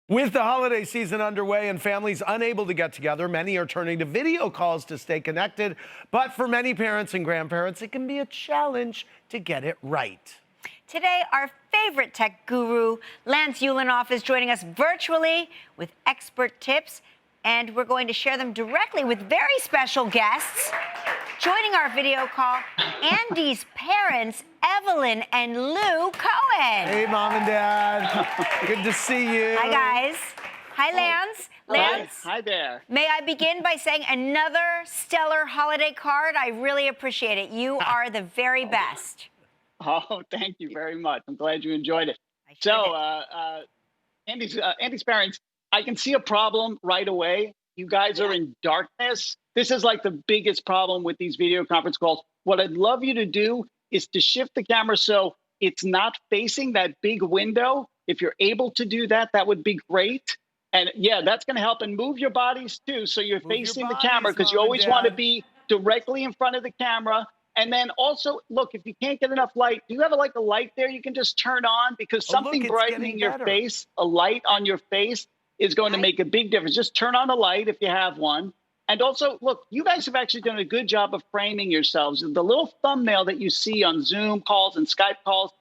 With the holiday season underway and families unable to get together, many are turning to video calls to stay connected. But for many parents and grandparents, it can be a challenge to get it right. Today, our favorite tech guru, Lance Ulanoff, is joining us virtually with expert tips, and we're going to share them directly with very special guests. Joining our video call, Andy's parents, Evelyn and Lou Cohen. Hey, Mom and Dad. Good to see you. Hi, guys. Hi, Lance. Lance. Hi there. May I begin by saying another stellar holiday card? I really appreciate it. You are the very best. Oh, thank you very much. I'm glad you enjoyed it. So, Andy's parents, I can see a problem right away. You guys are in darkness. This is like the biggest problem with these video conference calls. What I'd love you to do is to shift the camera so it's not facing that big window. If you're able to do that, that would be great. And yeah, that's going to help. And move your bodies too, so you're facing the camera, because you always want to be directly in front of the camera. And then also, look, if you can't get enough light, do you have a light there you can just turn on? Because something brightening your face, a light on your face, is going to make a big difference. Just turn on a light if you have one. And also, look, you guys have actually done a good job of framing yourselves. The little thumbnail that you see on Zoom calls and Skype calls,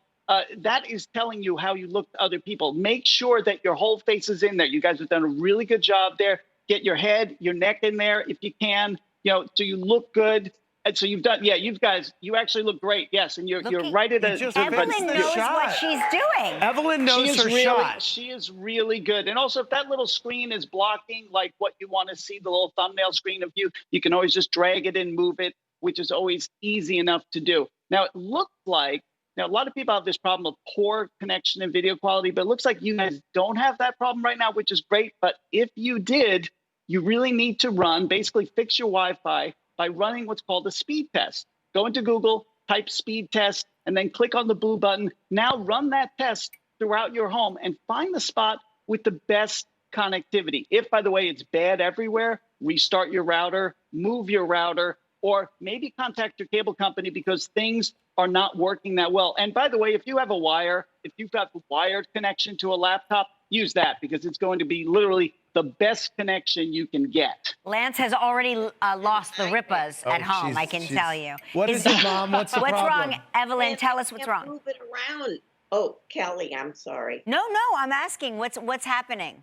that is telling you how you look to other people. Make sure that your whole face is in there. You guys have done a really good job there. Get your head, your neck in there if you can, so you look good. And so you've done, you actually look great. Yes, and you're right at a. Evelyn knows what she's doing. Evelyn knows her shot. She is really good. And also, if that little screen is blocking like what you want to see, the little thumbnail screen of you, you can always just drag it and move it, which is always easy enough to do. Now, it looks like, a lot of people have this problem of poor connection and video quality, but it looks like you guys don't have that problem right now, which is great. But if you did, you really need to basically fix your Wi-Fi by running what's called a speed test. Go into Google, type speed test, and then click on the blue button. Now run that test throughout your home and find the spot with the best connectivity. If, by the way, it's bad everywhere, restart your router, move your router, or maybe contact your cable company because things are not working that well. And by the way, if you have if you've got a wired connection to a laptop, use that, because it's going to be literally the best connection you can get. Lance has already lost the rippas at home, I can tell you. What is it, Mom? What's the problem? What's wrong, Evelyn? Tell us what's wrong. Move it around. Oh, Kelly, I'm sorry. No, I'm asking what's happening.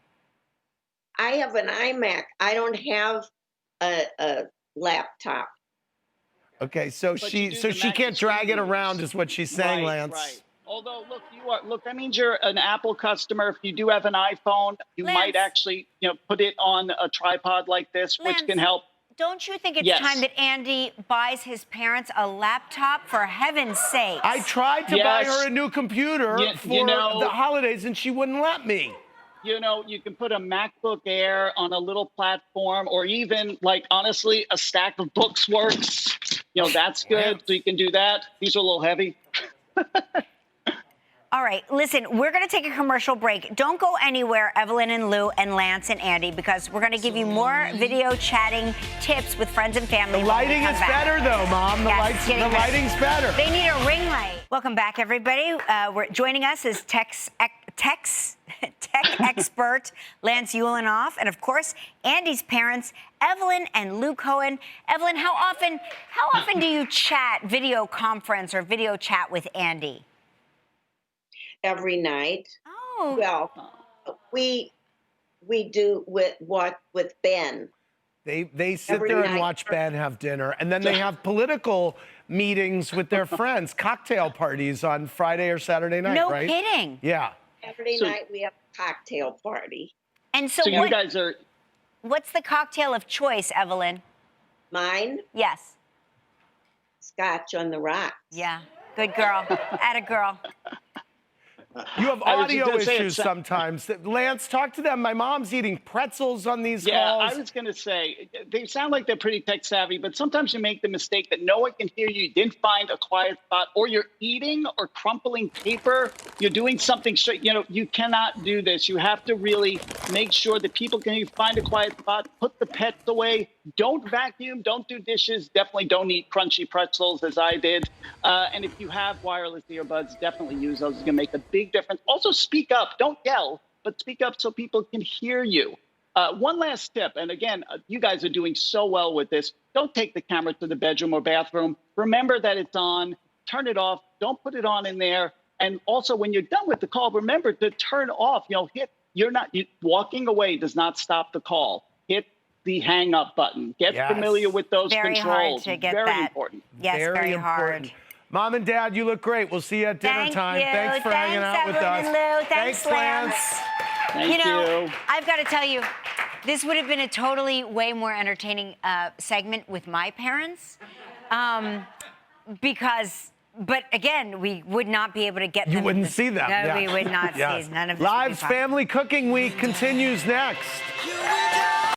I have an iMac. I don't have a laptop. Okay, so she can't drag it around, is what she's saying, Lance. Right. Although, that means you're an Apple customer. If you do have an iPhone, you might actually, put it on a tripod like this, Lance, which can help. Don't you think it's time that Andy buys his parents a laptop, for heaven's sake? I tried to buy her a new computer for the holidays, and she wouldn't let me. You can put a MacBook Air on a little platform, or even, honestly, a stack of books works. That's good. So you can do that. These are a little heavy. All right, listen, we're going to take a commercial break. Don't go anywhere, Evelyn and Lou and Lance and Andy, because we're going to give you more video chatting tips with friends and family. The lighting is better, though, Mom. The lighting's better. They need a ring light. Welcome back, everybody. Joining us is tech expert Lance Ulanoff, and of course, Andy's parents, Evelyn and Lou Cohen. Evelyn, how often do you video conference or video chat with Andy? Every night. Oh. Well, we do with Ben. They sit there and watch Ben have dinner, and then they have political meetings with their friends, cocktail parties on Friday or Saturday night, right? No kidding. Yeah. Saturday night we have a cocktail party. And so you guys are. What's the cocktail of choice, Evelyn? Mine? Yes. Scotch on the rocks. Yeah. Good girl. Atta girl. You have audio issues sometimes. Lance, talk to them. My mom's eating pretzels on these calls. Yeah, I was going to say, they sound like they're pretty tech savvy, but sometimes you make the mistake that no one can hear you. You didn't find a quiet spot, or you're eating or crumpling paper. You're doing something straight. You cannot do this. You have to really make sure that people can hear you. Find a quiet spot, put the pets away. Don't vacuum, don't do dishes. Definitely don't eat crunchy pretzels as I did. And if you have wireless earbuds, definitely use those. It's going to make a big difference. Also, speak up. Don't yell. but speak up so people can hear you. One last tip, and again, you guys are doing so well with this. Don't take the camera to the bedroom or bathroom. Remember that it's on. Turn it off. Don't put it on in there. And also, when you're done with the call, remember to turn off. Walking away does not stop the call. Hit the hang up button. Get familiar with those controls. Very hard to get very that. important. Yes, very important. hard. Mom and Dad, you look great. We'll see you at dinner time. Thanks for hanging out with us. Evelyn and Lou. Thanks, Lance. Thank you. I've got to tell you, this would have been a totally way more entertaining segment with my parents, but again, we would not be able to get them. You wouldn't see them. No, we would not see none of this. Live's Family Cooking Week continues next.